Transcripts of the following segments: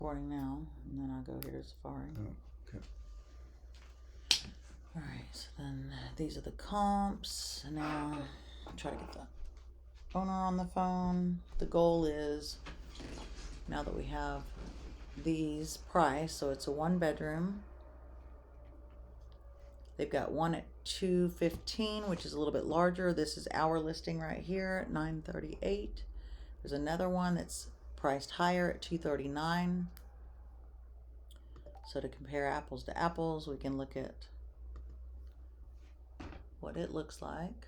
Recording now, and then I'll go here to Safari. Oh, okay. Alright, so then these are the comps. And now I'll try to get the owner on the phone. The goal is, now that we have these priced, so it's a 1-bedroom. They've got one at $215, which is a little bit larger. This is our listing right here at $938. There's another one that's priced higher at $239. So to compare apples to apples, we can look at what it looks like.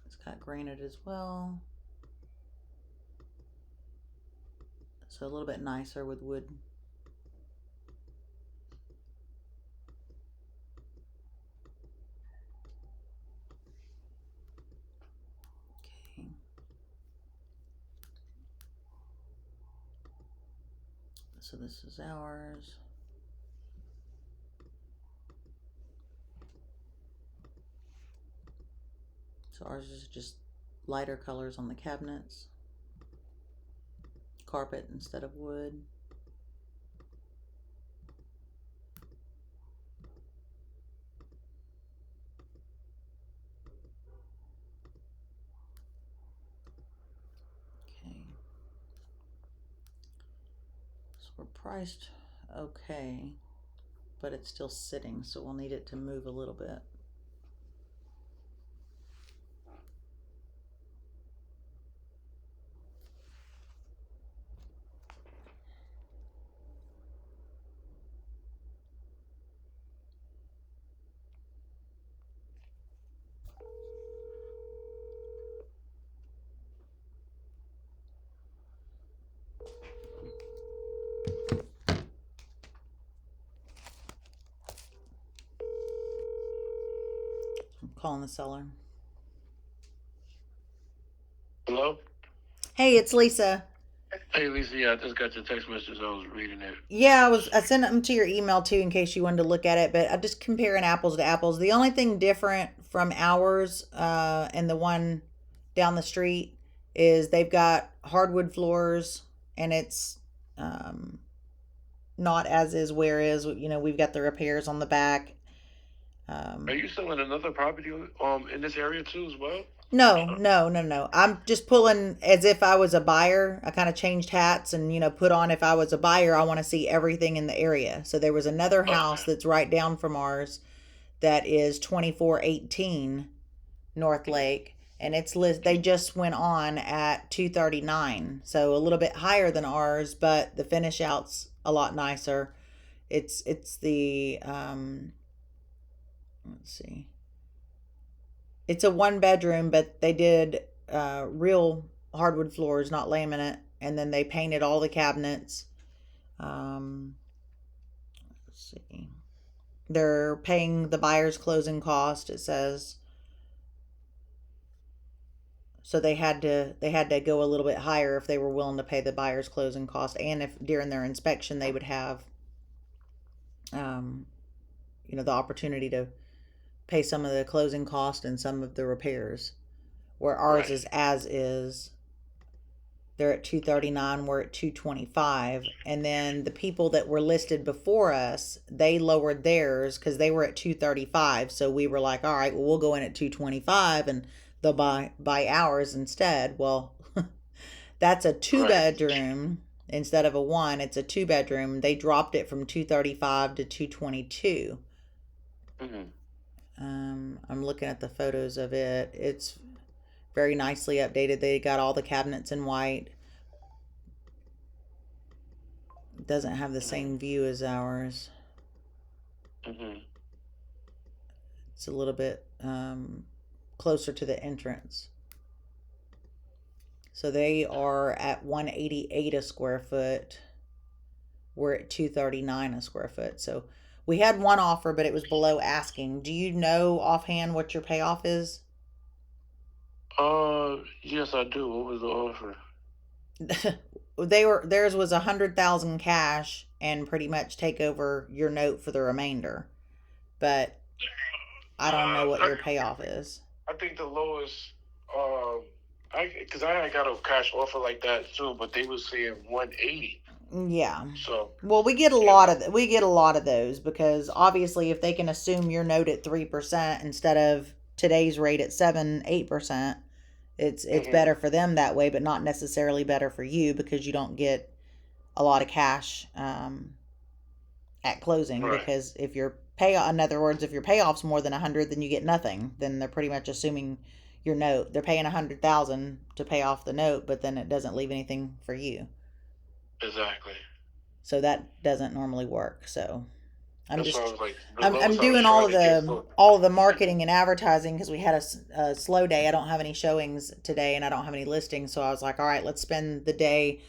It's got granite as well. So a little bit nicer with wood. Okay. So this is ours. So ours is just lighter colors on the cabinets. Carpet instead of wood. Okay. So we're priced okay, but it's still sitting, so we'll need it to move a little bit. I'm calling the seller. Hello? Hey, it's Lisa. Hey, Lisa, yeah, I just got your text message. I was reading it. Yeah, I sent them to your email too in case you wanted to look at it, but I'm just comparing apples to apples. The only thing different from ours and the one down the street is they've got hardwood floors, and it's not as is where is. You know, we've got the repairs on the back. Are you selling another property in this area too as well? No. I'm just pulling as if I was a buyer. I kind of changed hats and, put on if I was a buyer, I want to see everything in the area. So there was another house that's right down from ours that is 2418 Northlake, and they just went on at 239. So a little bit higher than ours, but the finish out's a lot nicer. It's the let's see. It's a 1-bedroom, but they did real hardwood floors, not laminate, and then they painted all the cabinets. Let's see. They're paying the buyer's closing cost, it says. So they had to go a little bit higher if they were willing to pay the buyer's closing cost, and if during their inspection they would have the opportunity to pay some of the closing cost and some of the repairs, where ours is as is. They're at 239, we're at 225, and then the people that were listed before us, they lowered theirs because they were at 235. So we were like, all right, well, we'll go in at 225 and they'll buy ours instead. Well, that's a 2-bedroom instead of a 1. It's a 2-bedroom. They dropped it from 235 to 222. I'm looking at the photos of it. It's very nicely updated. They got all the cabinets in white. It doesn't have the same view as ours. It's a little bit closer to the entrance. So they are at 188 a square foot. We're at 239 a square foot. So we had one offer, but it was below asking. Do you know offhand what your payoff is? Yes, I do. What was the offer? Theirs was 100,000 cash and pretty much take over your note for the remainder. But I don't know what your payoff is. I think the lowest, because I got a cash offer like that too, but they were saying 180. Yeah. So, Well, you know, we get a lot of those because obviously if they can assume your note at 3% instead of today's rate at 7-8%, it's hmm better for them that way, but not necessarily better for you because you don't get a lot of cash at closing. right, Because if your pay, in other words, if your payoff's more than 100, then you get nothing. Then they're pretty much assuming your note. They're paying 100,000 to pay off the note, but then it doesn't leave anything for you. exactly. So that doesn't normally work. So I'm That's why I just was like, the I'm lowest I was doing trying to get for. all of the marketing and advertising because we had a slow day. I don't have any showings today and I don't have any listings, so I was like, all right, let's spend the day,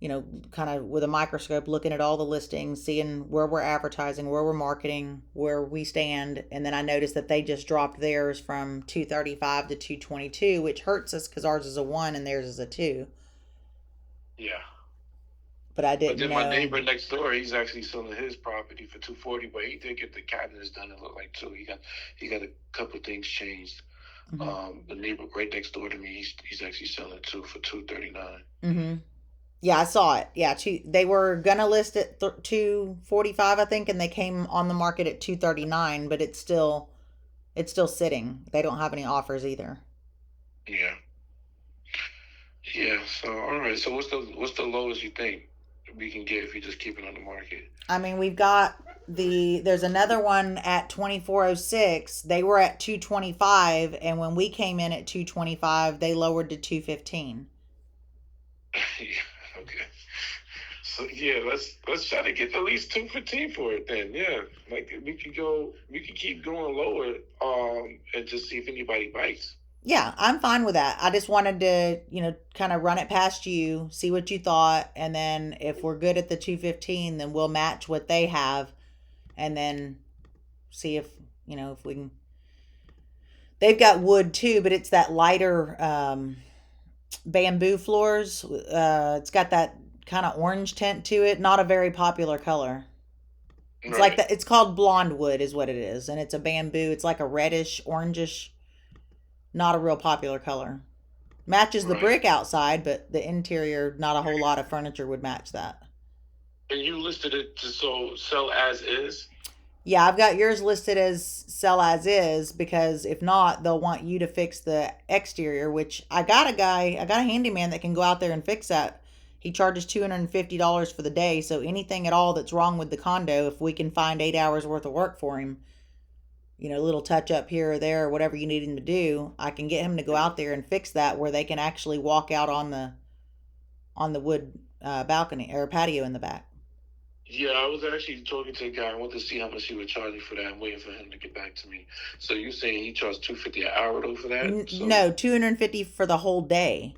kind of with a microscope looking at all the listings, seeing where we're advertising, where we're marketing, where we stand. And then I noticed that they just dropped theirs from 235 to 222, which hurts us because ours is a 1 and theirs is a 2. Yeah. But I But didn't then my know. neighbor next door, he's actually selling his property for 240, but he did get the cabinets done. It looked like too. He got a couple things changed. Mm-hmm. The neighbor right next door to me, he's actually selling too for 239. Mm-hmm. Yeah, I saw it. Yeah, they were gonna list it 245, I think, and they came on the market at 239, but it's still sitting. They don't have any offers either. Yeah, yeah. So all right. So what's the lowest you think we can get if you just keep it on the market? I mean, we've got there's another one at 2406. They were at 225, and when we came in at 225, they lowered to 215. Yeah, okay. So yeah, let's try to get at least 215 for it then. Yeah, like we could keep going lower, and just see if anybody bites. Yeah, I'm fine with that. I just wanted to, kind of run it past you, see what you thought, and then if we're good at the 215, then we'll match what they have and then see if, if we can. They've got wood too, but it's that lighter bamboo floors. It's got that kind of orange tint to it, not a very popular color. It's like Right, that. It's called blonde wood, is what it is, and it's a bamboo. It's like a reddish, orangish, not a real popular color. Matches the right. brick outside, but the interior, not a whole lot of furniture would match that. And you listed it to sell as is. Yeah, I've got yours listed as sell as is because if not, they'll want you to fix the exterior, which I got a handyman that can go out there and fix that. He charges $250 for the day, so anything at all that's wrong with the condo, if we can find 8 hours worth of work for him, a little touch up here or there, or whatever you need him to do, I can get him to go out there and fix that where they can actually walk out on the wood balcony or patio in the back. Yeah, I was actually talking to a guy. I want to see how much he would charge me for that. I'm waiting for him to get back to me. So you saying he charged 250 an hour though for that? So No, 250 for the whole day.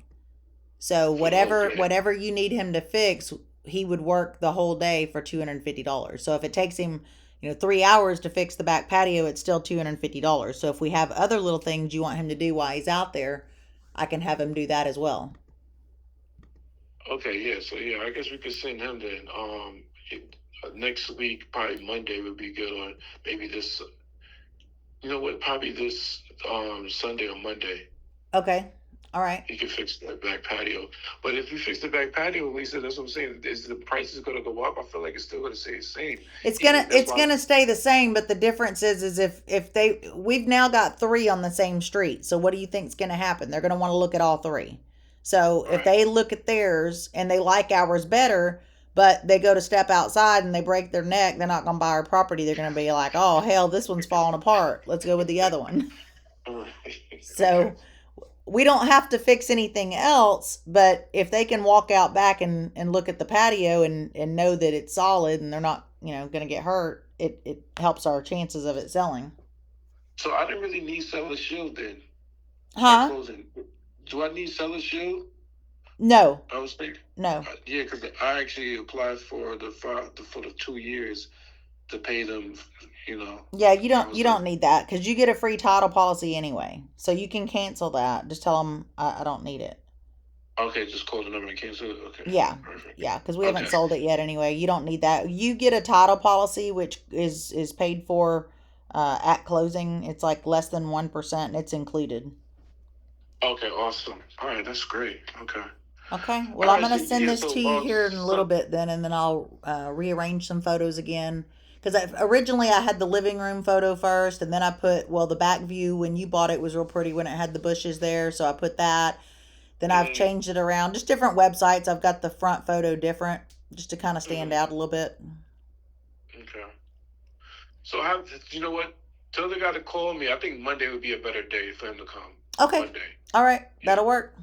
So for the whole day. whatever you need him to fix, he would work the whole day for $250. So if it takes him, 3 hours to fix the back patio, it's still $250. So if we have other little things you want him to do while he's out there, I can have him do that as well. Okay, yeah. So yeah, I guess we could send him then. Next week, probably Monday would be good, or maybe this. You know what? Probably this Sunday or Monday. Okay. All right. He could fix that back patio. But if you fix the back patio, Lisa, that's what I'm saying. Is the price is gonna go up? I feel like it's still gonna stay the same. It's gonna Even that's it's why. gonna stay the same, but the difference is if we've now got three on the same street. So what do you think's gonna happen? They're gonna want to look at all three. So if Right. they look at theirs and they like ours better, but they go to step outside and they break their neck, they're not gonna buy our property. They're gonna be like, oh hell, this one's falling apart. Let's go with the other one. Okay. So we don't have to fix anything else, but if they can walk out back and look at the patio and know that it's solid and they're not, going to get hurt, it helps our chances of it selling. So I didn't really need seller's shield then at Huh? closing. Do I need seller's shield? No, I was thinking, no. yeah, because I actually applied for for the 2 years to pay them. You know, Yeah, you I don't was you like, don't need that because you get a free title policy anyway. So you can cancel that. Just tell them I don't need it. okay, just call the number and cancel it. Okay, Yeah, perfect. yeah, because we haven't Okay, sold it yet anyway. You don't need that. You get a title policy, which is paid for at closing. It's like less than 1%, and it's included. okay, awesome. All right, that's great. Okay. Okay. Well, All I'm right, going so to send yeah, this to you here in a little bit then, and then I'll rearrange some photos again. Because originally I had the living room photo first, and then I put, well, the back view when you bought it was real pretty when it had the bushes there, so I put that. Then I've mm, changed it around, just different websites. I've got the front photo different, just to kind of stand out a little bit. okay. So how? You know what? Tell the guy to call me. I think Monday would be a better day for him to come. Okay. Monday. All right. Yeah. That'll work.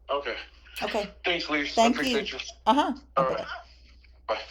Okay. Okay. Thanks, Lise. I Thank you. appreciate you. Uh huh. All Okay. right. Bye. Bye.